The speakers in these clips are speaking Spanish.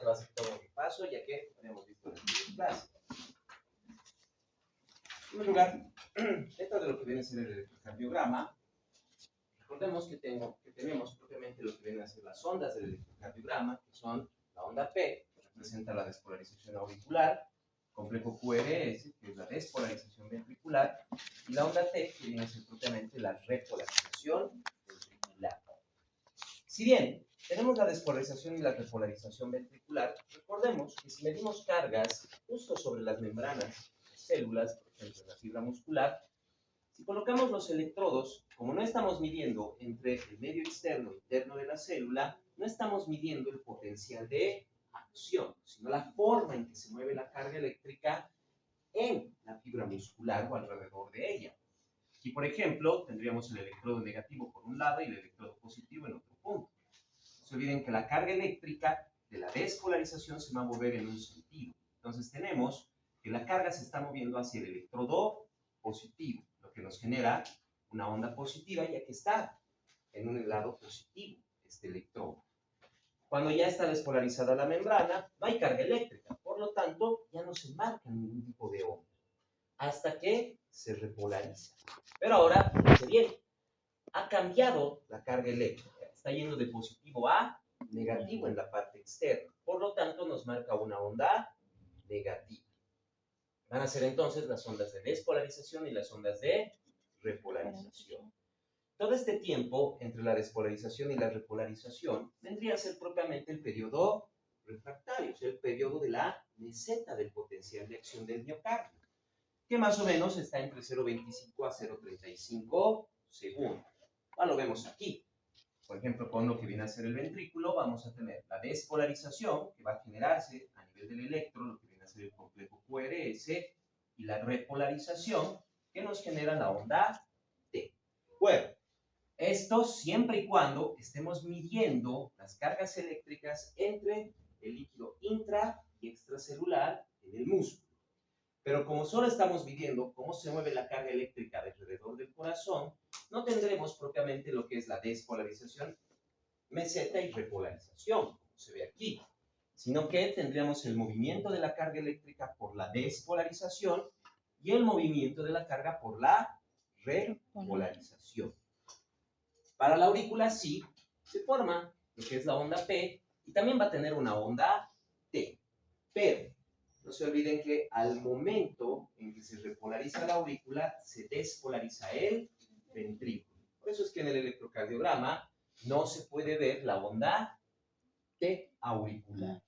que va a ser todo un repaso, ya que habíamos visto en la anterior clase. En primer lugar, dentro de lo que viene a ser el electrocardiograma, recordemos que tenemos propiamente lo que vienen a ser las ondas del electrocardiograma, que son la onda P, que representa la despolarización auricular, complejo QRS, que es la despolarización ventricular, y la onda T, que viene a ser propiamente la repolarización ventricular. Si bien tenemos la despolarización y la repolarización ventricular, recordemos que si medimos cargas justo sobre las membranas de células, por ejemplo en la fibra muscular, si colocamos los electrodos, como no estamos midiendo entre el medio externo e interno de la célula, no estamos midiendo el potencial de acción, sino la forma en que se mueve la carga eléctrica en la fibra muscular o alrededor de ella. Aquí, por ejemplo, tendríamos el electrodo negativo por un lado y el electrodo positivo en otro punto. No se olviden que la carga eléctrica de la despolarización se va a mover en un sentido. Entonces tenemos que la carga se está moviendo hacia el electrodo positivo, lo que nos genera una onda positiva, ya que está en un lado positivo este electrodo. Cuando ya está despolarizada la membrana, no hay carga eléctrica, por lo tanto, ya no se marca ningún tipo de onda, hasta que se repolariza. Pero ahora, fíjense bien, ha cambiado la carga eléctrica, está yendo de positivo a negativo en la parte externa, por lo tanto, nos marca una onda negativa. Van a ser entonces las ondas de despolarización y las ondas de repolarización. Todo este tiempo entre la despolarización y la repolarización vendría a ser propiamente el periodo refractario, o sea, el periodo de la meseta del potencial de acción del miocardio, que más o menos está entre 0,25 a 0,35 segundos. Lo vemos aquí. Por ejemplo, con lo que viene a ser el ventrículo, vamos a tener la despolarización, que va a generarse a nivel del electro, lo que viene a ser el complejo QRS, y la repolarización, que nos genera la onda T. Bueno, esto siempre y cuando estemos midiendo las cargas eléctricas entre el líquido intra y extracelular en el músculo. Pero como solo estamos midiendo cómo se mueve la carga eléctrica alrededor del corazón, no tendremos propiamente lo que es la despolarización, meseta y repolarización, como se ve aquí, sino que tendríamos el movimiento de la carga eléctrica por la despolarización y el movimiento de la carga por la repolarización. Para la aurícula sí se forma lo que es la onda P y también va a tener una onda T, pero no se olviden que al momento en que se repolariza la aurícula, se despolariza el ventrículo. Por eso es que en el electrocardiograma no se puede ver la onda T auricular.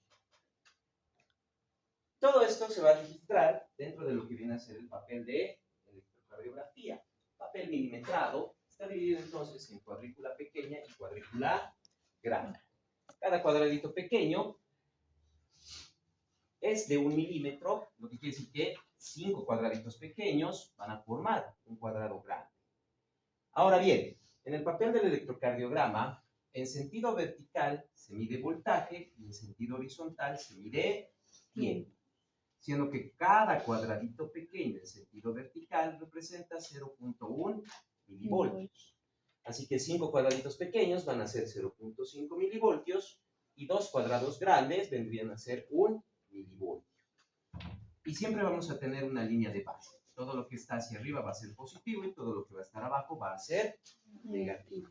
Todo esto se va a registrar dentro de lo que viene a ser el papel de electrocardiografía. Papel milimetrado está dividido entonces en cuadrícula pequeña y cuadrícula grande. Cada cuadradito pequeño es de 1 milímetro, lo que quiere decir que 5 cuadraditos pequeños van a formar un cuadrado grande. Ahora bien, en el papel del electrocardiograma, en sentido vertical se mide voltaje y en sentido horizontal se mide tiempo, siendo que cada cuadradito pequeño en sentido vertical representa 0,1 milivoltios. Así que 5 cuadraditos pequeños van a ser 0,5 milivoltios y 2 cuadrados grandes vendrían a ser 1 milivoltio. Y siempre vamos a tener una línea de base. Todo lo que está hacia arriba va a ser positivo y todo lo que va a estar abajo va a ser negativo.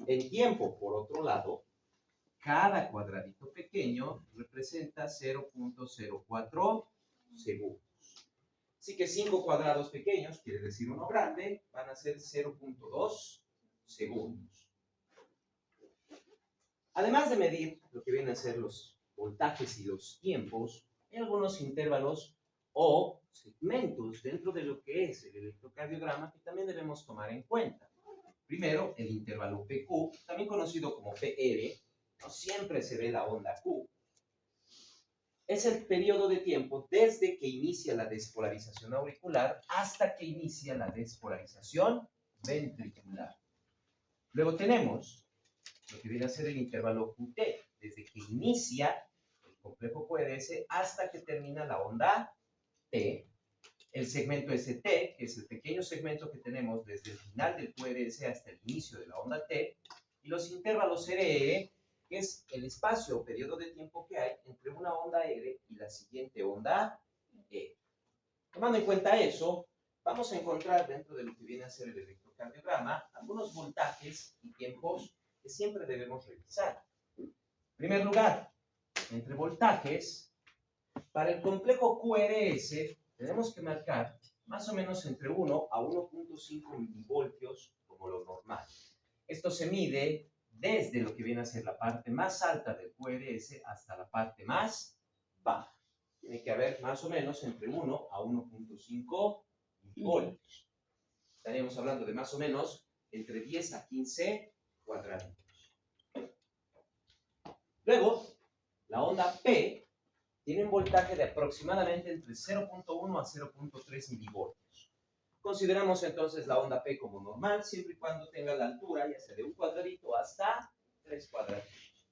En tiempo, por otro lado, cada cuadradito pequeño representa 0,04 segundos. Así que 5 cuadrados pequeños, quiere decir uno grande, van a ser 0,2 segundos. Además de medir lo que vienen a ser los voltajes y los tiempos, hay algunos intervalos o segmentos dentro de lo que es el electrocardiograma que también debemos tomar en cuenta. Primero, el intervalo PQ, también conocido como PR, no siempre se ve la onda Q. Es el periodo de tiempo desde que inicia la despolarización auricular hasta que inicia la despolarización ventricular. Luego tenemos lo que viene a ser el intervalo QT, desde que inicia el complejo QRS hasta que termina la onda T, el segmento ST, que es el pequeño segmento que tenemos desde el final del QRS hasta el inicio de la onda T, y los intervalos RR, que es el espacio o periodo de tiempo que hay entre una onda R y la siguiente onda E. Tomando en cuenta eso, vamos a encontrar dentro de lo que viene a ser el electrocardiograma algunos voltajes y tiempos que siempre debemos revisar. En primer lugar, entre voltajes, para el complejo QRS tenemos que marcar más o menos entre 1 a 1.5 milivoltios como lo normal. Esto se mide desde lo que viene a ser la parte más alta del QRS hasta la parte más baja. Tiene que haber más o menos entre 1 a 1.5 milivoltios. Estaríamos hablando de más o menos entre 10 a 15 cuadraditos. Luego, la onda P tiene un voltaje de aproximadamente entre 0.1 a 0.3 milivoltios. Consideramos entonces la onda P como normal, siempre y cuando tenga la altura, ya sea de un cuadradito hasta 3 cuadraditos.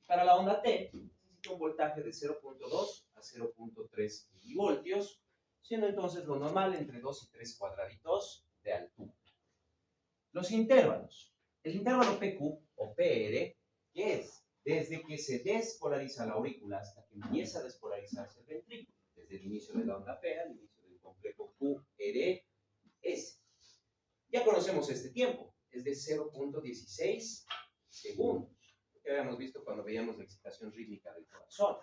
Para la onda T, necesita un voltaje de 0.2 a 0.3 milivoltios, siendo entonces lo normal entre 2 y 3 cuadraditos de altura. Los intervalos. El intervalo PQ o PR, que es desde que se despolariza la aurícula hasta que empieza a despolarizarse el ventrículo, desde el inicio de la onda P al inicio del complejo QRS. Ya conocemos este tiempo, es de 0.16 segundos, que habíamos visto cuando veíamos la excitación rítmica del corazón.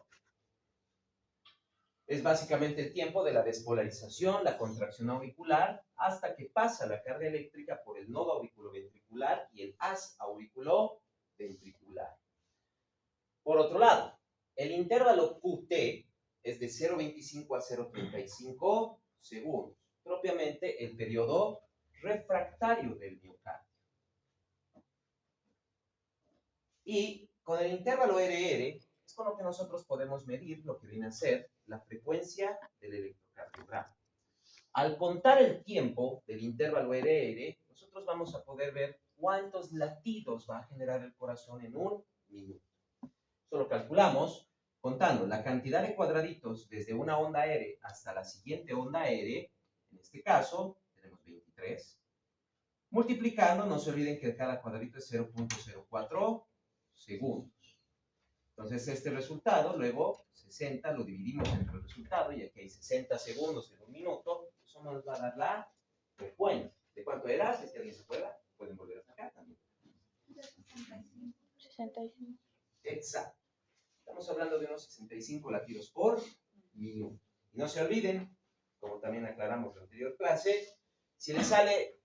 Es básicamente el tiempo de la despolarización, la contracción auricular, hasta que pasa la carga eléctrica por el nodo auriculoventricular y el haz auriculoventricular. Por otro lado, el intervalo QT es de 0.25 a 0.35 segundos, propiamente el periodo refractario del miocardio. Y con el intervalo RR es con lo que nosotros podemos medir lo que viene a ser la frecuencia del electrocardiograma. Al contar el tiempo del intervalo RR, nosotros vamos a poder ver cuántos latidos va a generar el corazón en un minuto. Esto lo calculamos contando la cantidad de cuadraditos desde una onda R hasta la siguiente onda R, en este caso tenemos 23, multiplicando, no se olviden que cada cuadradito es 0.04 segundos. Entonces este resultado, luego 60 lo dividimos entre el resultado, y aquí hay 60 segundos en un minuto, eso nos va a dar la frecuencia. ¿De cuánto era? Si es que alguien se acuerda, pueden volver a sacar también. 65. Exacto. Estamos hablando de unos 65 latidos por minuto. Y no se olviden, como también aclaramos en la anterior clase, si les sale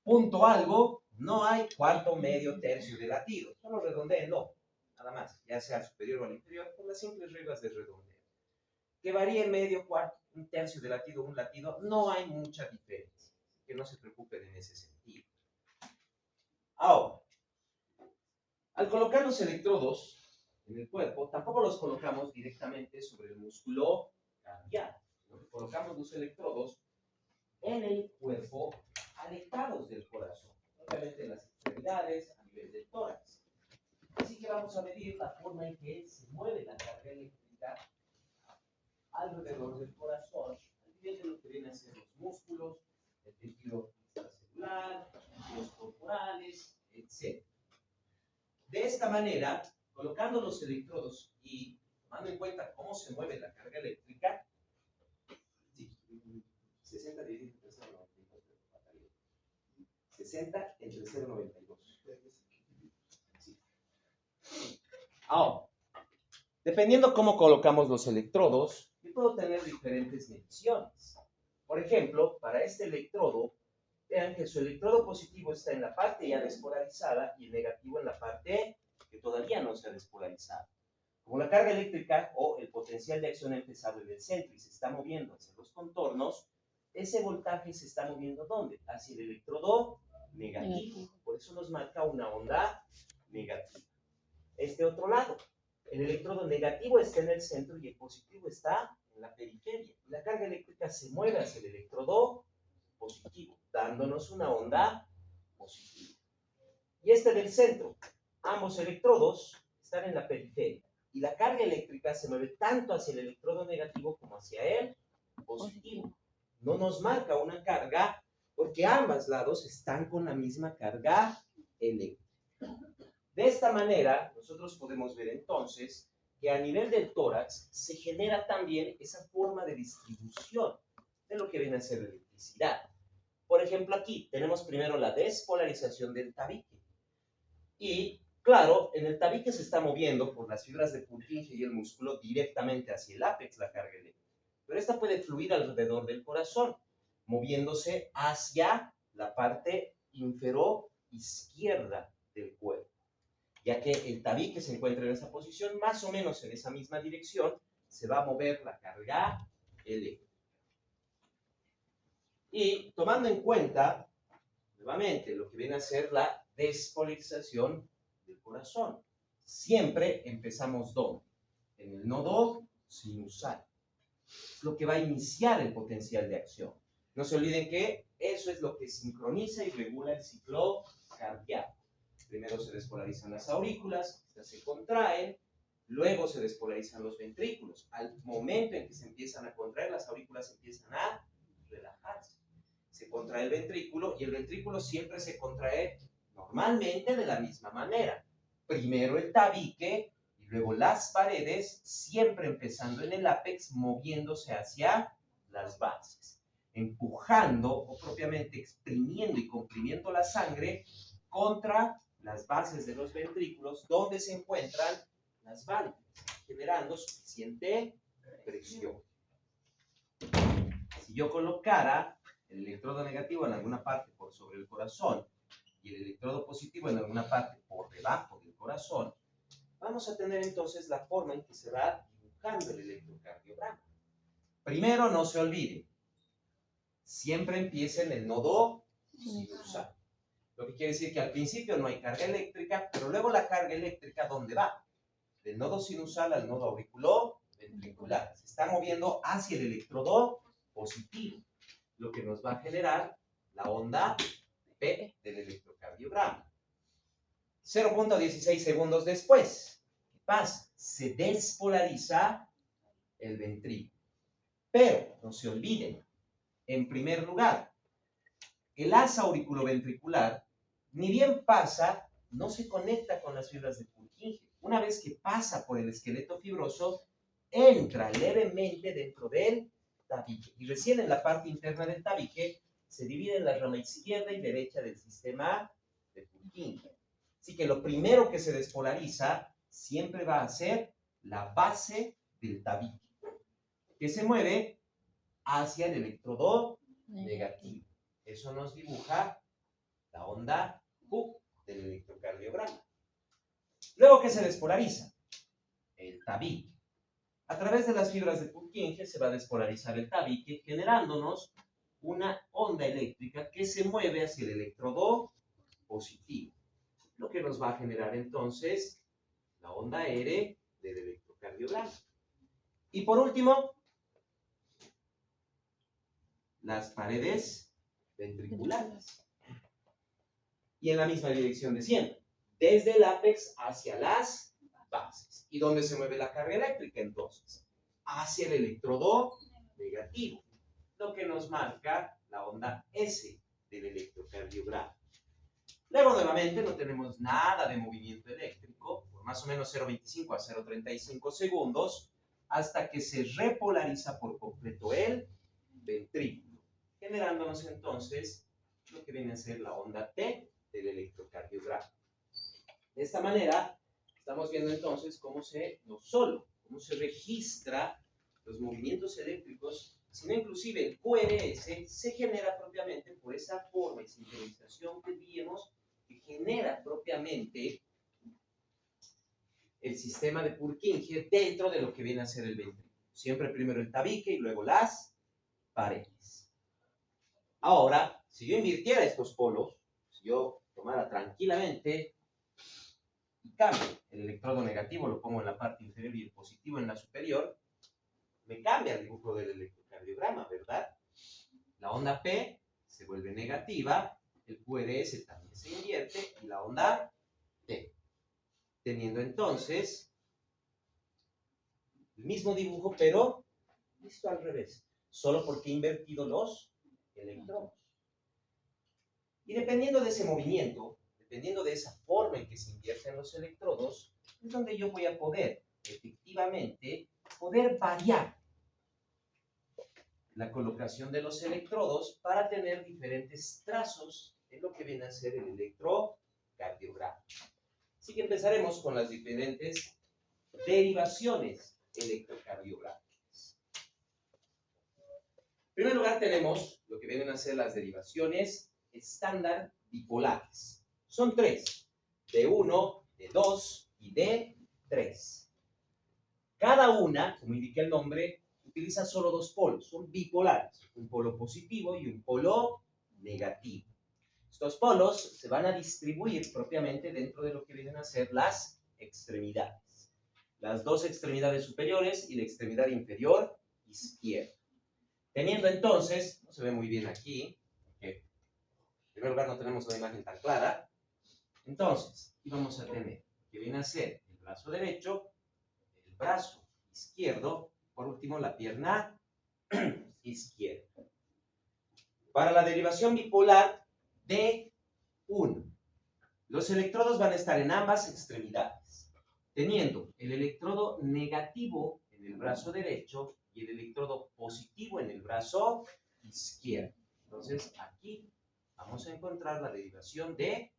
punto algo, no hay cuarto, medio, tercio de latido. Solo redondeenlo, nada más, ya sea superior o al inferior, con las simples reglas de redondeo. Que varíe medio, cuarto, un tercio de latido, un latido, no hay mucha diferencia. Así que no se preocupen en ese sentido. Ahora, al colocar los electrodos en el cuerpo, tampoco los colocamos directamente sobre el músculo cardíaco, sino que colocamos los electrodos en el cuerpo alejados del corazón, obviamente en las extremidades, a nivel del tórax. Así que vamos a medir la forma en que se mueve la carga eléctrica alrededor del corazón, a nivel de lo que vienen a ser los músculos, el tejido extracelular, los tejidos corporales, etc. De esta manera, colocando los electrodos y tomando en cuenta cómo se mueve la carga eléctrica, 60 dividido entre 0.92, 60 entre 0.92. Ahora, dependiendo cómo colocamos los electrodos, yo puedo tener diferentes mediciones. Por ejemplo, para este electrodo, vean que su electrodo positivo está en la parte ya despolarizada y el negativo en la parte que todavía no se ha despolarizado. Como la carga eléctrica o el potencial de acción ha empezado en el centro y se está moviendo hacia los contornos, ese voltaje se está moviendo ¿dónde? Hacia el electrodo negativo. Por eso nos marca una onda negativa. Este otro lado, el electrodo negativo está en el centro y el positivo está en la periferia. Y la carga eléctrica se mueve hacia el electrodo positivo, dándonos una onda positiva. Y este del centro, ambos electrodos están en la periferia. Y la carga eléctrica se mueve tanto hacia el electrodo negativo como hacia el positivo. No nos marca una carga porque ambos lados están con la misma carga eléctrica. De esta esta manera, nosotros podemos ver entonces que a nivel del tórax se genera también esa forma de distribución de lo que viene a ser la electricidad. Por ejemplo, aquí tenemos primero la despolarización del tabique. Y, claro, en el tabique se está moviendo por las fibras de Purkinje y el músculo directamente hacia el ápex la carga eléctrica. Pero esta puede fluir alrededor del corazón, moviéndose hacia la parte inferior izquierda del cuerpo. Ya que el tabique se encuentra en esa posición, más o menos en esa misma dirección, se va a mover la carga eléctrica. Y tomando en cuenta, nuevamente, lo que viene a ser la despolarización del corazón. Siempre empezamos ¿dónde? En el nodo sinusal. Es lo que va a iniciar el potencial de acción. No se olviden que eso es lo que sincroniza y regula el ciclo cardíaco. Primero se despolarizan las aurículas, estas se contraen, luego se despolarizan los ventrículos. Al momento en que se empiezan a contraer, las aurículas empiezan a relajarse. Se contrae el ventrículo y el ventrículo siempre se contrae normalmente de la misma manera. Primero el tabique y luego las paredes, siempre empezando en el ápex, moviéndose hacia las bases, empujando o propiamente exprimiendo y comprimiendo la sangre contra las bases de los ventrículos donde se encuentran las válvulas, generando suficiente presión. Si yo colocara el electrodo negativo en alguna parte por sobre el corazón y el electrodo positivo en alguna parte por debajo del corazón, vamos a tener entonces la forma en que se va dibujando el electrocardiograma. Primero, no se olviden, siempre empieza en el nodo sinusal. Lo que quiere decir que al principio no hay carga eléctrica, pero luego la carga eléctrica, ¿dónde va? Del nodo sinusal al nodo auriculoventricular. Se está moviendo hacia el electrodo positivo, lo que nos va a generar la onda P del electrocardiograma. 0.16 segundos después, ¿qué pasa? Se despolariza el ventrículo. Pero, no se olviden, en primer lugar, el asa auriculoventricular, ni bien pasa, no se conecta con las fibras de Purkinje. Una vez que pasa por el esqueleto fibroso, entra levemente dentro del tabique. Y recién en la parte interna del tabique se divide en la rama izquierda y derecha del sistema de Purkinje. Así que lo primero que se despolariza siempre va a ser la base del tabique, que se mueve hacia el electrodo negativo. Eso nos dibuja la onda Q del electrocardiograma. Luego, ¿qué se despolariza? El tabique. A través de las fibras de Purkinje se va a despolarizar el tabique, generándonos una onda eléctrica que se mueve hacia el electrodo positivo, lo que nos va a generar entonces la onda R del electrocardiograma. Y por último, las paredes ventriculares. Y en la misma dirección de siempre, desde el ápex hacia las bases. ¿Y dónde se mueve la carga eléctrica entonces? Hacia el electrodo negativo, lo que nos marca la onda S del electrocardiograma. Luego nuevamente no tenemos nada de movimiento eléctrico, por más o menos 0.25 a 0.35 segundos, hasta que se repolariza por completo el ventrículo, generándonos entonces lo que viene a ser la onda T del electrocardiograma. De esta manera, estamos viendo entonces cómo cómo se registra los movimientos eléctricos, sino inclusive el QRS se genera propiamente por esa forma y sincronización que vimos, que genera propiamente el sistema de Purkinje dentro de lo que viene a ser el ventrículo. Siempre primero el tabique y luego las paredes. Ahora, si yo invirtiera estos polos, si yo tomara tranquilamente y cambio el electrodo negativo, lo pongo en la parte inferior y el positivo en la superior, me cambia el dibujo del electrocardiograma, ¿verdad? La onda P se vuelve negativa, el QRS también se invierte y la onda T, teniendo entonces el mismo dibujo, pero visto al revés, solo porque he invertido los electrones. Y dependiendo de ese movimiento, dependiendo de esa forma en que se invierten los electrodos, es donde yo voy a poder, efectivamente, variar la colocación de los electrodos para tener diferentes trazos en lo que viene a ser el electrocardiograma. Así que empezaremos con las diferentes derivaciones electrocardiográficas. En primer lugar tenemos lo que vienen a ser las derivaciones estándar bipolares. Son tres, D1, D2 y D3. Cada una, como indica el nombre, utiliza solo dos polos, son bipolares, un polo positivo y un polo negativo. Estos polos se van a distribuir propiamente dentro de lo que vienen a ser las extremidades. Las dos extremidades superiores y la extremidad inferior izquierda. Teniendo entonces, no se ve muy bien aquí, porque en primer lugar no tenemos una imagen tan clara, entonces aquí vamos a tener que viene a ser el brazo derecho, el brazo izquierdo, por último la pierna izquierda. Para la derivación bipolar D1, los electrodos van a estar en ambas extremidades, teniendo el electrodo negativo en el brazo derecho y el electrodo positivo en el brazo izquierdo. Entonces, aquí vamos a encontrar la derivación D1.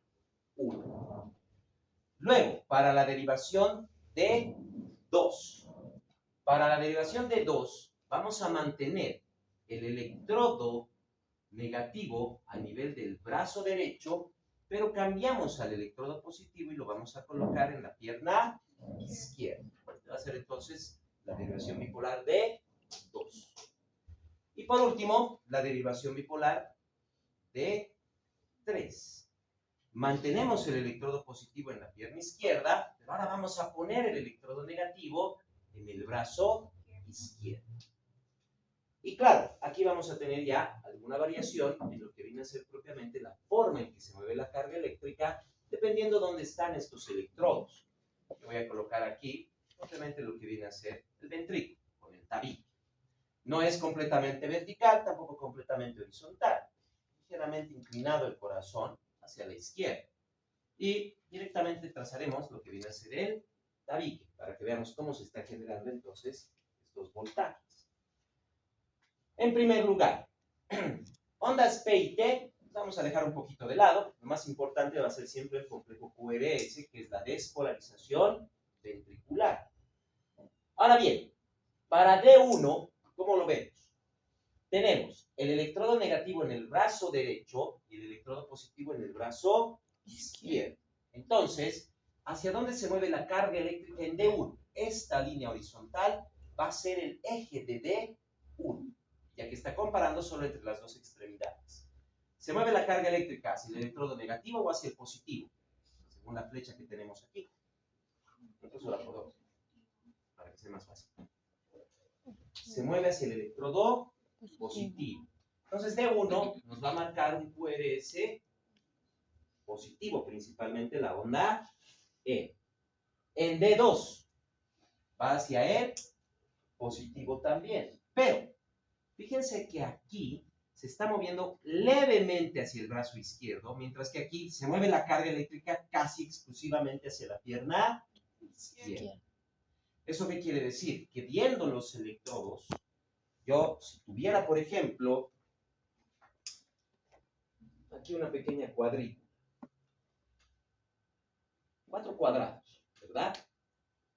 Luego, para la derivación D2. Para la derivación D2, vamos a mantener el electrodo negativo a nivel del brazo derecho, pero cambiamos al electrodo positivo y lo vamos a colocar en la pierna izquierda. Va a ser entonces la derivación bipolar D2. Y por último, la derivación bipolar D3. Mantenemos el electrodo positivo en la pierna izquierda, pero ahora vamos a poner el electrodo negativo en el brazo izquierdo. Y claro, aquí vamos a tener ya alguna variación en lo que viene a ser propiamente la forma en que se mueve la carga eléctrica, dependiendo de dónde están estos electrodos. Yo voy a colocar aquí propiamente lo que viene a ser el ventrículo, con el tabique. No es completamente vertical, tampoco completamente horizontal. Ligeramente inclinado el corazón hacia la izquierda. Y directamente trazaremos lo que viene a ser el tabique, para que veamos cómo se está generando entonces estos voltajes. En primer lugar, ondas P y T, vamos a dejar un poquito de lado. Lo más importante va a ser siempre el complejo QRS, que es la despolarización ventricular. Ahora bien, para D1, ¿cómo lo vemos? Tenemos el electrodo negativo en el brazo derecho y el electrodo positivo en el brazo izquierdo. Entonces, ¿hacia dónde se mueve la carga eléctrica en D1? Esta línea horizontal va a ser el eje de D1, ya que está comparando solo entre las dos extremidades. ¿Se mueve la carga eléctrica hacia el electrodo negativo o hacia el positivo? Según la flecha que tenemos aquí. Entonces la puedo, para que sea más fácil. Se mueve hacia el electrodo positivo. Entonces D1 nos va a marcar un QRS positivo, principalmente la onda E. En D2 va hacia el positivo también, pero fíjense que aquí se está moviendo levemente hacia el brazo izquierdo, mientras que aquí se mueve la carga eléctrica casi exclusivamente hacia la pierna izquierda. ¿Eso qué quiere decir? Que viendo los electrodos, yo si tuviera, por ejemplo, aquí una pequeña cuadrícula, 4 cuadrados, ¿verdad?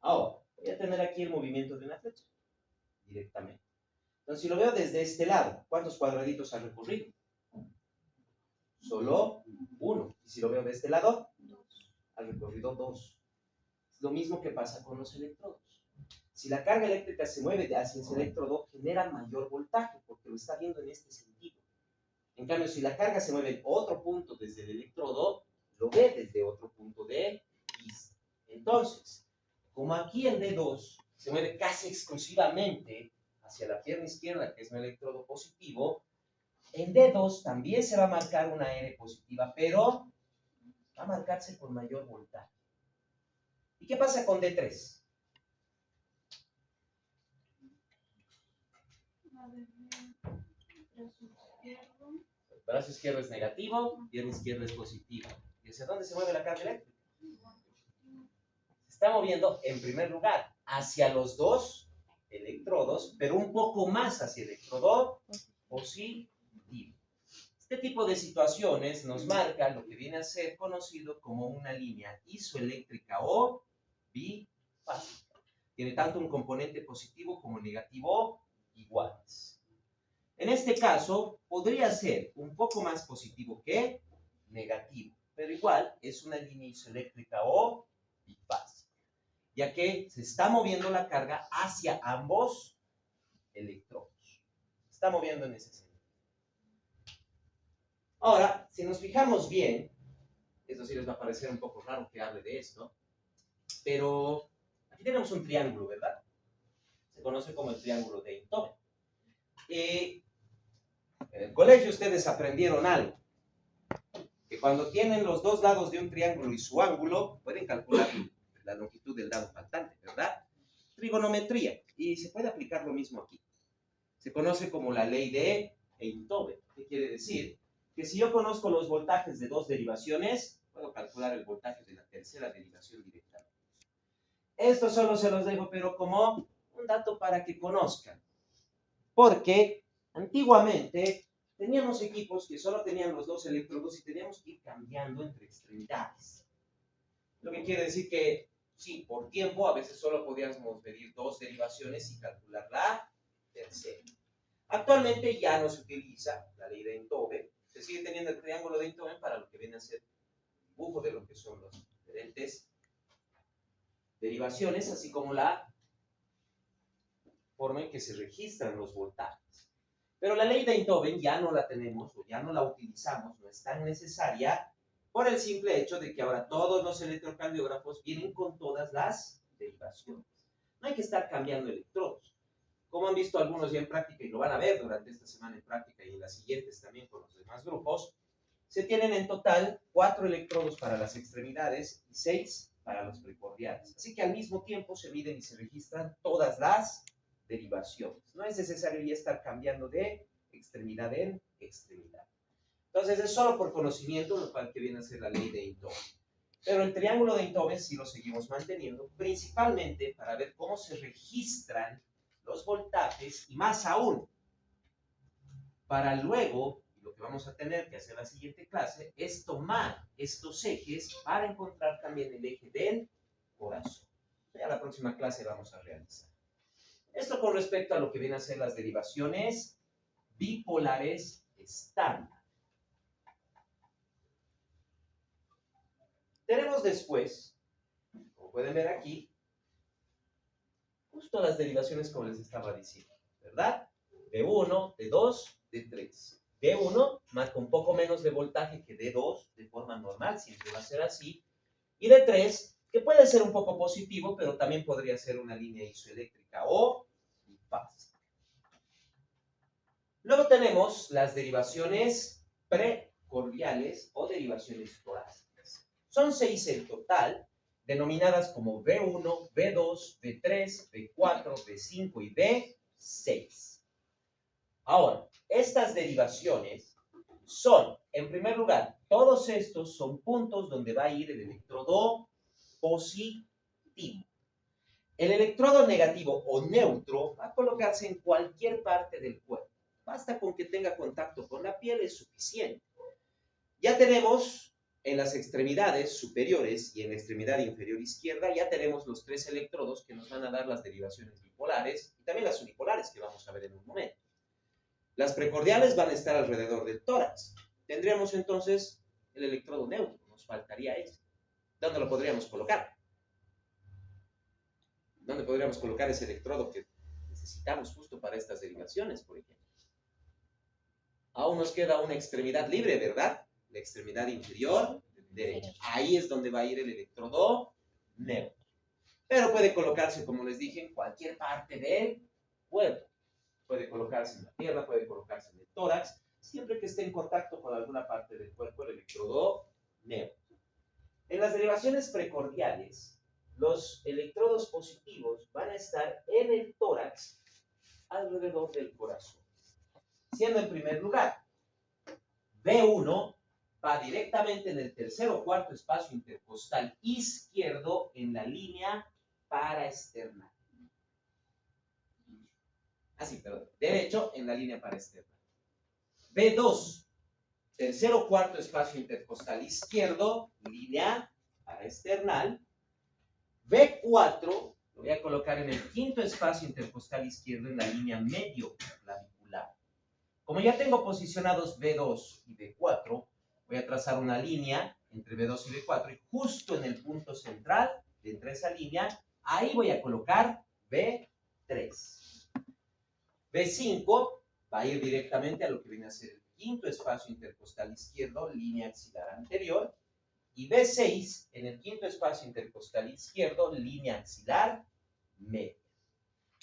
Ahora, voy a tener aquí el movimiento de una flecha, directamente. Entonces, si lo veo desde este lado, ¿cuántos cuadraditos ha recorrido? Solo uno. Y si lo veo de este lado, ha recorrido 2. Es lo mismo que pasa con los electrodos. Si la carga eléctrica se mueve hacia ese electrodo, genera mayor voltaje, porque lo está viendo en este sentido. En cambio, si la carga se mueve en otro punto desde el electrodo, lo ve desde otro punto de vista. Entonces, como aquí en D2 se mueve casi exclusivamente hacia la pierna izquierda, que es un electrodo positivo, en D2 también se va a marcar una R positiva, pero va a marcarse con mayor voltaje. ¿Y qué pasa con D3? El brazo izquierdo es negativo, pierna izquierda es positiva. ¿Y hacia dónde se mueve la carga eléctrica? Se está moviendo, en primer lugar, hacia los dos electrodos, pero un poco más hacia el electrodo positivo. Este tipo de situaciones nos marca lo que viene a ser conocido como una línea isoeléctrica o bifásica. Tiene tanto un componente positivo como negativo iguales. En este caso, podría ser un poco más positivo que negativo, pero igual es una línea isoeléctrica o bifásica, ya que se está moviendo la carga hacia ambos electrodos. Se está moviendo en ese sentido. Ahora, si nos fijamos bien, eso sí les va a parecer un poco raro que hable de esto, pero aquí tenemos un triángulo, ¿verdad? Se conoce como el triángulo de Einthoven. En el colegio ustedes aprendieron algo, que cuando tienen los dos lados de un triángulo y su ángulo, pueden calcular la longitud del lado faltante, ¿verdad? Trigonometría, y se puede aplicar lo mismo aquí. Se conoce como la ley de Einthoven. ¿Qué quiere decir? Que si yo conozco los voltajes de dos derivaciones, puedo calcular el voltaje de la tercera derivación directamente. Esto solo se los dejo, pero como un dato para que conozcan. Porque antiguamente teníamos equipos que solo tenían los dos electrodos y teníamos que ir cambiando entre extremidades. Lo que quiere decir que, sí, por tiempo a veces solo podíamos medir dos derivaciones y calcular la tercera. Actualmente ya no se utiliza la ley de Einthoven. Se sigue teniendo el triángulo de Einthoven para lo que viene a ser el dibujo de lo que son las diferentes derivaciones, así como la forma en que se registran los voltajes. Pero la ley de Einthoven ya no la tenemos o ya no la utilizamos, no es tan necesaria por el simple hecho de que ahora todos los electrocardiógrafos vienen con todas las derivaciones. No hay que estar cambiando electrodos. Como han visto algunos ya en práctica y lo van a ver durante esta semana en práctica y en las siguientes también con los demás grupos, se tienen en total 4 electrodos para las extremidades y 6 para los precordiales. Así que al mismo tiempo se miden y se registran todas las derivaciones. No es necesario ya estar cambiando de extremidad en extremidad. Entonces es solo por conocimiento lo cual que viene a ser la ley de Einthoven. Pero el triángulo de Einthoven sí lo seguimos manteniendo, principalmente para ver cómo se registran los voltajes y más aún, para luego, lo que vamos a tener que hacer en la siguiente clase, es tomar estos ejes para encontrar también el eje del corazón. Ya la próxima clase vamos a realizar. Esto con respecto a lo que vienen a ser las derivaciones bipolares estándar. Tenemos después, como pueden ver aquí, justo las derivaciones como les estaba diciendo, ¿verdad? D1, D2, D3. D1 marca un poco menos de voltaje que D2 de forma normal, siempre va a ser así. Y D3, que puede ser un poco positivo, pero también podría ser una línea isoeléctrica o bifásica. Luego tenemos las derivaciones precordiales o derivaciones torácicas. Son 6 en total, denominadas como B1, B2, B3, B4, B5 y B6. Ahora, estas derivaciones son, en primer lugar, todos estos son puntos donde va a ir el electrodo positivo. El electrodo negativo o neutro va a colocarse en cualquier parte del cuerpo. Basta con que tenga contacto con la piel, es suficiente. Ya tenemos en las extremidades superiores y en la extremidad inferior izquierda, ya tenemos los 3 electrodos que nos van a dar las derivaciones bipolares y también las unipolares que vamos a ver en un momento. Las precordiales van a estar alrededor del tórax. Tendríamos entonces el electrodo neutro, nos faltaría ese. ¿Dónde lo podríamos colocar? ¿Dónde podríamos colocar ese electrodo que necesitamos justo para estas derivaciones, por ejemplo? Aún nos queda una extremidad libre, ¿verdad? La extremidad inferior derecha. Ahí es donde va a ir el electrodo neutro. Pero puede colocarse, como les dije, en cualquier parte del cuerpo. Puede colocarse en la pierna, puede colocarse en el tórax, siempre que esté en contacto con alguna parte del cuerpo, el electrodo neutro. En las derivaciones precordiales, los electrodos positivos van a estar en el tórax, alrededor del corazón. Siendo en primer lugar, B1 va directamente en el tercer o cuarto espacio intercostal izquierdo en la línea paraesternal. Así, perdón. Derecho en la línea paraesternal. B2, tercer o cuarto espacio intercostal izquierdo, línea paraesternal. B4, lo voy a colocar en el quinto espacio intercostal izquierdo en la línea medio clavicular. Como ya tengo posicionados B2 y B4, voy a trazar una línea entre B2 y B4 y justo en el punto central de entre esa línea, ahí voy a colocar B3. B5 va a ir directamente a lo que viene a ser el quinto espacio intercostal izquierdo, línea axilar anterior, y B6 en el quinto espacio intercostal izquierdo, línea axilar media.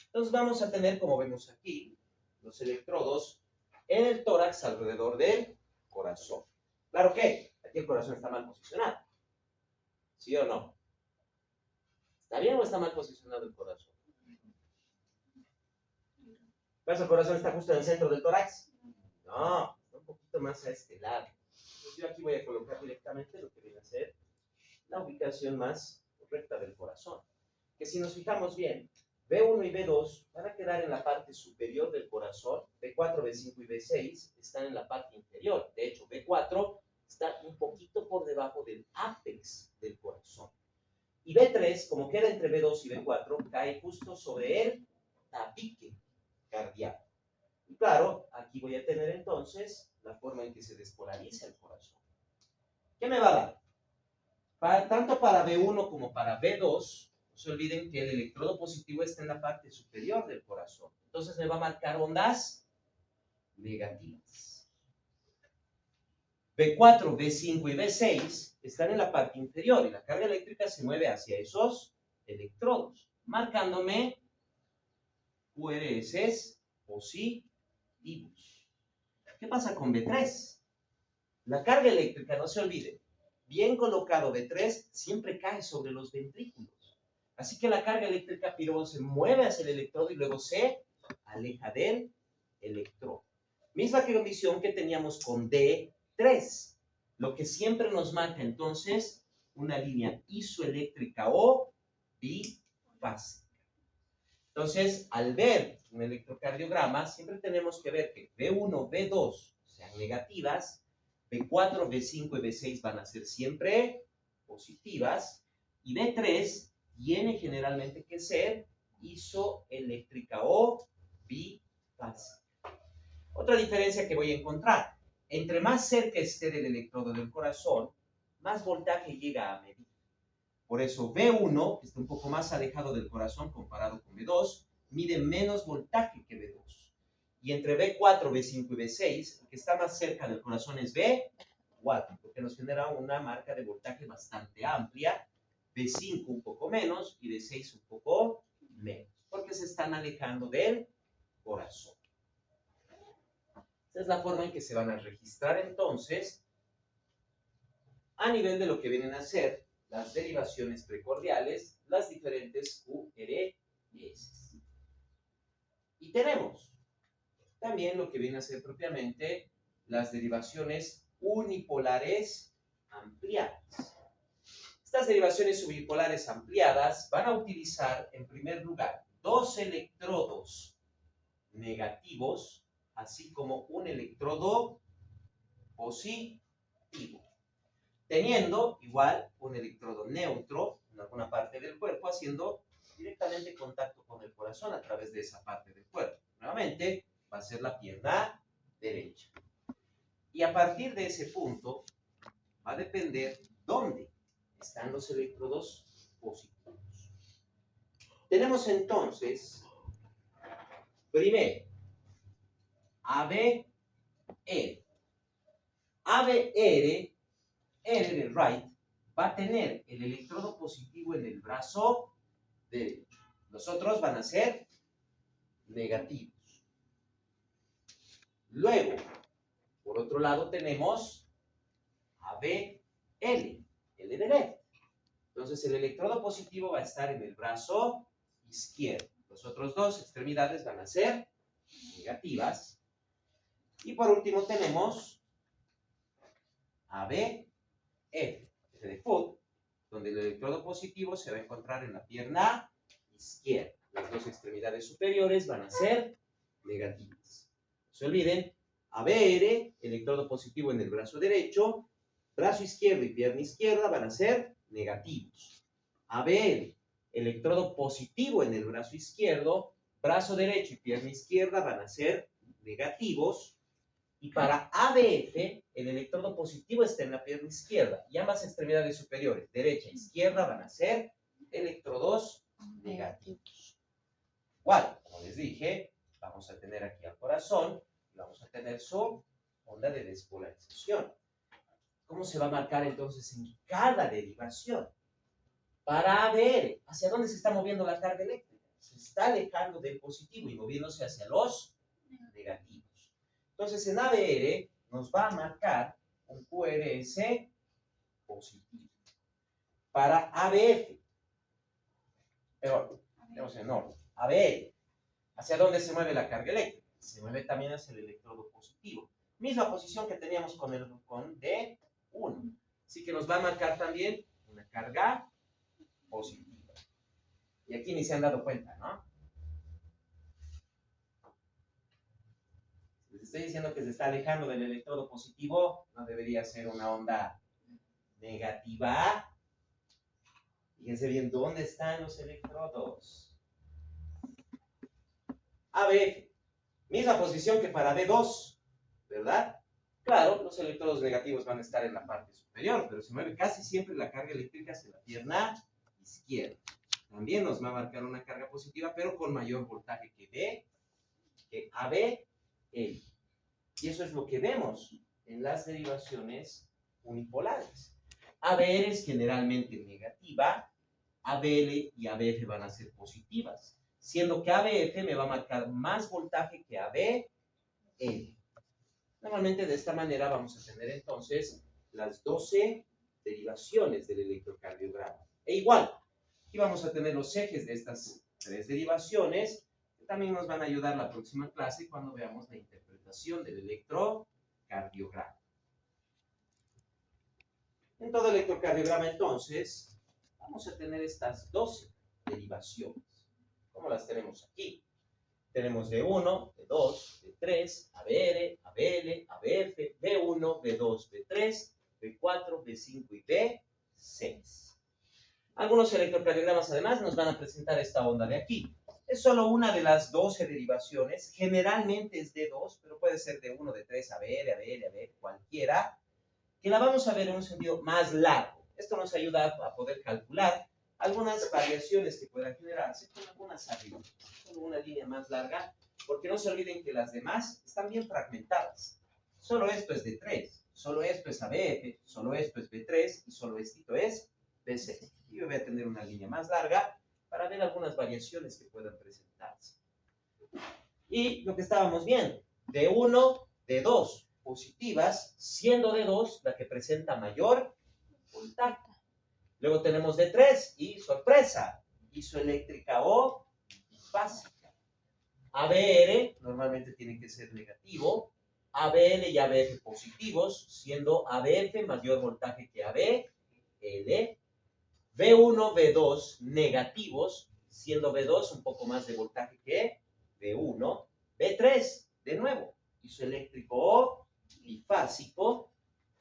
Entonces vamos a tener, como vemos aquí, los electrodos en el tórax alrededor del corazón. Claro que aquí el corazón está mal posicionado. ¿Sí o no? ¿Está bien o está mal posicionado el corazón? ¿Pues el corazón está justo en el centro del tórax? No, está un poquito más a este lado. Entonces yo aquí voy a colocar directamente lo que viene a ser la ubicación más correcta del corazón. Que si nos fijamos bien, B1 y B2 van a quedar en la parte superior del corazón, B4, B5 y B6 están en la parte inferior. De hecho, B4 está un poquito por debajo del ápex del corazón. Y B3, como queda entre B2 y B4, cae justo sobre el tabique cardíaco. Y claro, aquí voy a tener entonces la forma en que se despolariza el corazón. ¿Qué me va a dar? Tanto para B1 como para B2, no se olviden que el electrodo positivo está en la parte superior del corazón. Entonces me va a marcar ondas negativas. B4, B5 y B6 están en la parte inferior y la carga eléctrica se mueve hacia esos electrodos, marcándome QRS positivos. ¿Qué pasa con B3? La carga eléctrica, no se olvide, bien colocado B3 siempre cae sobre los ventrículos. Así que la carga eléctrica pirón se mueve hacia el electrodo y luego se aleja del electrodo. Misma condición que teníamos con D3, lo que siempre nos marca entonces una línea isoeléctrica o bifásica. Entonces, al ver un electrocardiograma, siempre tenemos que ver que B1, B2 sean negativas, B4, B5 y B6 van a ser siempre positivas, y B3 tiene generalmente que ser isoeléctrica o bifásica. Otra diferencia que voy a encontrar, entre más cerca esté del electrodo del corazón, más voltaje llega a medir. Por eso B1, que está un poco más alejado del corazón comparado con B2, mide menos voltaje que B2. Y entre B4, B5 y B6, el que está más cerca del corazón es B4, porque nos genera una marca de voltaje bastante amplia. B5 un poco menos y B6 un poco menos, porque se están alejando del corazón. Esta es la forma en que se van a registrar entonces a nivel de lo que vienen a ser las derivaciones precordiales, las diferentes QRS. Y tenemos también lo que viene a ser propiamente las derivaciones unipolares ampliadas. Estas derivaciones unipolares ampliadas van a utilizar en primer lugar dos electrodos negativos, así como un electrodo positivo, teniendo igual un electrodo neutro en alguna parte del cuerpo, haciendo directamente contacto con el corazón a través de esa parte del cuerpo. Nuevamente, va a ser la pierna derecha. Y a partir de ese punto, va a depender dónde están los electrodos positivos. Tenemos entonces, primero, ABR. ABR, R de right, va a tener el electrodo positivo en el brazo derecho. Los otros van a ser negativos. Luego, por otro lado, tenemos ABL, L de left. Entonces, el electrodo positivo va a estar en el brazo izquierdo. Los otros dos extremidades van a ser negativas. Y por último tenemos AB, F. F de foot, donde el electrodo positivo se va a encontrar en la pierna izquierda. Las dos extremidades superiores van a ser negativas. No se olviden, ABR, electrodo positivo en el brazo derecho, brazo izquierdo y pierna izquierda van a ser negativos. ABL, electrodo positivo en el brazo izquierdo, brazo derecho y pierna izquierda van a ser negativos. Y para ABF, el electrodo positivo está en la pierna izquierda y ambas extremidades superiores, derecha e izquierda, van a ser electrodos negativos. Igual, como les dije, vamos a tener aquí al corazón y vamos a tener su onda de despolarización. ¿Cómo se va a marcar entonces en cada derivación? Para ABR, ¿hacia dónde se está moviendo la carga eléctrica? Se está alejando del positivo y moviéndose hacia los negativos. Entonces, en ABR nos va a marcar un QRS positivo. Para ABF, pero tenemos en orden, ABL, ¿hacia dónde se mueve la carga eléctrica? Se mueve también hacia el electrodo positivo. Misma posición que teníamos con D1. Así que nos va a marcar también una carga positiva. Y aquí ni se han dado cuenta, ¿no? Les estoy diciendo que se está alejando del electrodo positivo, no debería ser una onda negativa. Fíjense bien, ¿dónde están los electrodos? ABF, misma posición que para D2, ¿verdad? Claro, los electrodos negativos van a estar en la parte superior, pero se mueve casi siempre la carga eléctrica hacia la pierna izquierda. También nos va a marcar una carga positiva, pero con mayor voltaje que ABL. Y eso es lo que vemos en las derivaciones unipolares. ABR es generalmente negativa, ABL y ABF van a ser positivas, siendo que ABF me va a marcar más voltaje que ABL. Normalmente de esta manera vamos a tener entonces las 12 derivaciones del electrocardiograma. E igual, aquí vamos a tener los ejes de estas 3 derivaciones, que también nos van a ayudar la próxima clase cuando veamos la interpretación del electrocardiograma. En todo electrocardiograma, entonces, vamos a tener estas 12 derivaciones. ¿Cómo las tenemos aquí? Tenemos D1, D2, D3, ABR, ABL, ABF, B1, B2, B3, B4, B5 y B6. Algunos electrocardiogramas, además, nos van a presentar esta onda de aquí. Es solo una de las 12 derivaciones. Generalmente es D2, pero puede ser D1, D3, ABR, ABL, ABF, cualquiera, que la vamos a ver en un sentido más largo. Esto nos ayuda a poder calcular algunas variaciones que puedan generarse con algunas arriba, con una línea más larga, porque no se olviden que las demás están bien fragmentadas. Solo esto es D3, solo esto es ABF, solo esto es B3 y solo esto es B6. Y yo voy a tener una línea más larga para ver algunas variaciones que puedan presentarse. Y lo que estábamos viendo, D1, D2, positivas, siendo D2 la que presenta mayor voltaje. Luego tenemos D3 y, sorpresa, isoeléctrica o básica. ABR normalmente tiene que ser negativo, ABL y ABF positivos, siendo ABF mayor voltaje que ABL. B1, B2 negativos, siendo B2 un poco más de voltaje que B1. B3, de nuevo, isoeléctrico o bifásico.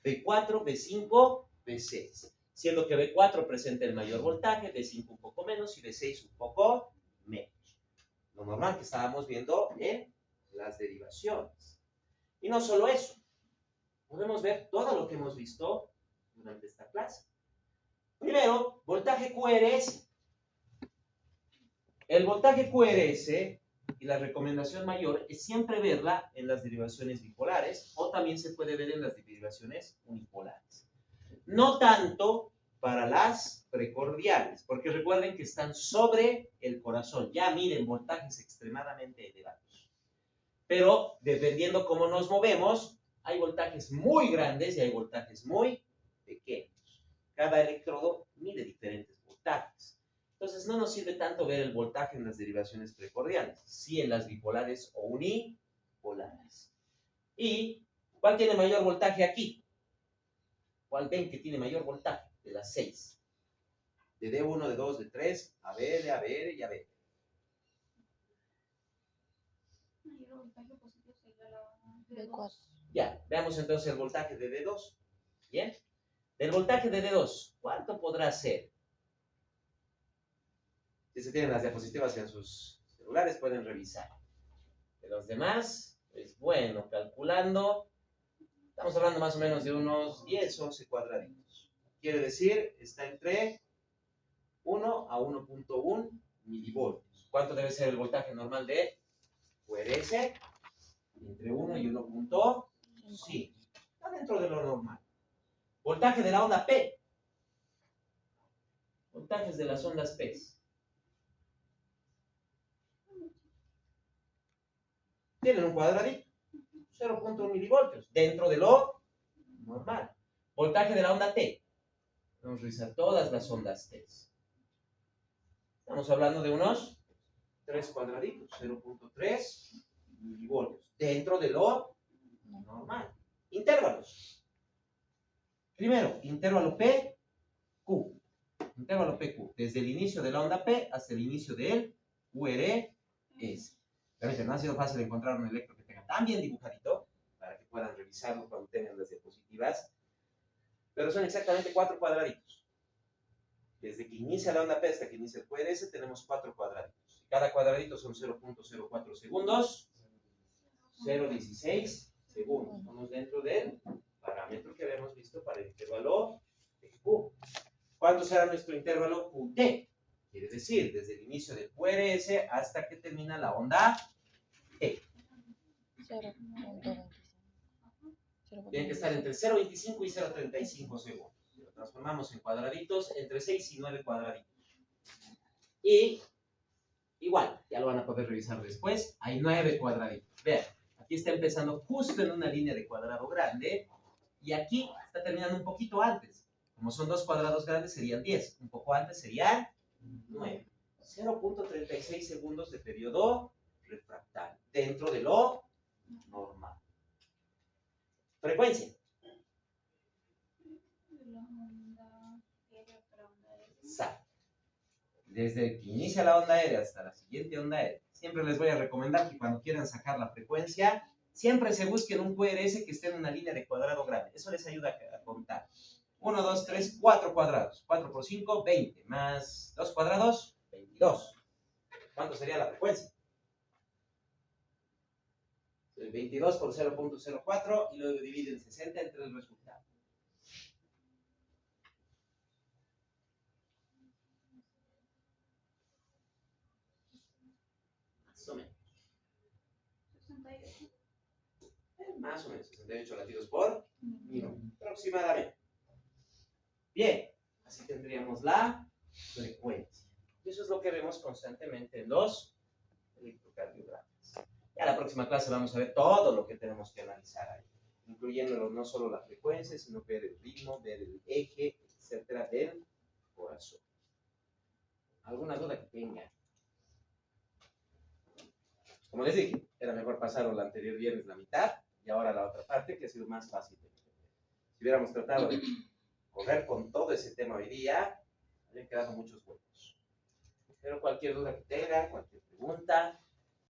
B4, B5, B6. Siendo que B4 presenta el mayor voltaje, B5 un poco menos y B6 un poco menos. Lo normal que estábamos viendo en las derivaciones. Y no solo eso, podemos ver todo lo que hemos visto durante esta clase. Primero, voltaje QRS. El voltaje QRS y la recomendación mayor es siempre verla en las derivaciones bipolares o también se puede ver en las derivaciones unipolares. No tanto para las precordiales, porque recuerden que están sobre el corazón. Ya miren, voltajes extremadamente elevados. Pero dependiendo cómo nos movemos, hay voltajes muy grandes y hay voltajes muy pequeños. Cada electrodo mide diferentes voltajes. Entonces no nos sirve tanto ver el voltaje en las derivaciones precordiales, sí en las bipolares o unipolares. ¿Y cuál tiene mayor voltaje aquí? ¿Cuál ven que tiene mayor voltaje? De las 6. De D1, de 2, de 3, a ver y a ver. Mayor voltaje positivo sería la D4. Ya, veamos entonces el voltaje de D2. Bien. Del voltaje de D2, ¿cuánto podrá ser? Si se tienen las diapositivas en sus celulares, pueden revisar. De los demás, pues bueno, calculando, estamos hablando más o menos de unos 10, 11 cuadraditos. Quiere decir, está entre 1 a 1.1 milivoltios. ¿Cuánto debe ser el voltaje normal de QRS? Entre 1 y 1.5. Está dentro de lo normal. Voltaje de la onda P. Voltajes de las ondas P. Tienen un cuadradito. 0.1 milivoltios. Dentro de lo normal. Voltaje de la onda T. Vamos a revisar todas las ondas T. Estamos hablando de unos 3 cuadraditos. 0.3 milivoltios. Dentro de lo normal. Intervalos. Primero, intervalo P, Q. Intervalo PQ. Desde el inicio de la onda P hasta el inicio del QRS. Realmente no ha sido fácil encontrar un electro que tenga tan bien dibujadito para que puedan revisarlo cuando tengan las diapositivas. Pero son exactamente 4 cuadraditos. Desde que inicia la onda P hasta que inicia el QRS tenemos 4 cuadraditos. Cada cuadradito son 0.04 segundos. 0.16 segundos. Estamos dentro del parámetro que habíamos visto para el intervalo de Q. ¿Cuánto será nuestro intervalo QT? Quiere decir, desde el inicio del QRS hasta que termina la onda T. 0.25. Tiene que estar entre 0.25 y 0.35 segundos. Lo transformamos en cuadraditos, entre 6 y 9 cuadraditos. Y igual, ya lo van a poder revisar después, hay 9 cuadraditos. Vean, aquí está empezando justo en una línea de cuadrado grande y aquí está terminando un poquito antes. Como son 2 cuadrados grandes serían 10, un poco antes serían 9. 0.36 segundos de periodo refractario, dentro de lo normal. Frecuencia. Exacto. Desde que inicia la onda aérea hasta la siguiente onda aérea, siempre les voy a recomendar que cuando quieran sacar la frecuencia, siempre se busquen un QRS que esté en una línea de cuadrado grande. Eso les ayuda a contar. 1, 2, 3, 4 cuadrados. 4 por 5, 20. Más 2 cuadrados, 22. ¿Cuánto sería la frecuencia? 22 por 0.04 y luego dividen 60 entre el resultado. Más o menos. 68. Más o menos, 68 latidos por minuto, aproximadamente. Bien, así tendríamos la frecuencia. Y eso es lo que vemos constantemente en los electrocardiogramas. Ya la próxima clase vamos a ver todo lo que tenemos que analizar ahí, incluyendo no solo la frecuencia, sino ver el ritmo, ver el eje, etcétera, del corazón. ¿Alguna duda que tengan? Como les dije, era mejor pasar el anterior viernes la mitad y ahora la otra parte, que ha sido más fácil de entender. Si hubiéramos tratado de correr con todo ese tema hoy día, habrían quedado muchos huecos. Pero cualquier duda que tengan, cualquier pregunta,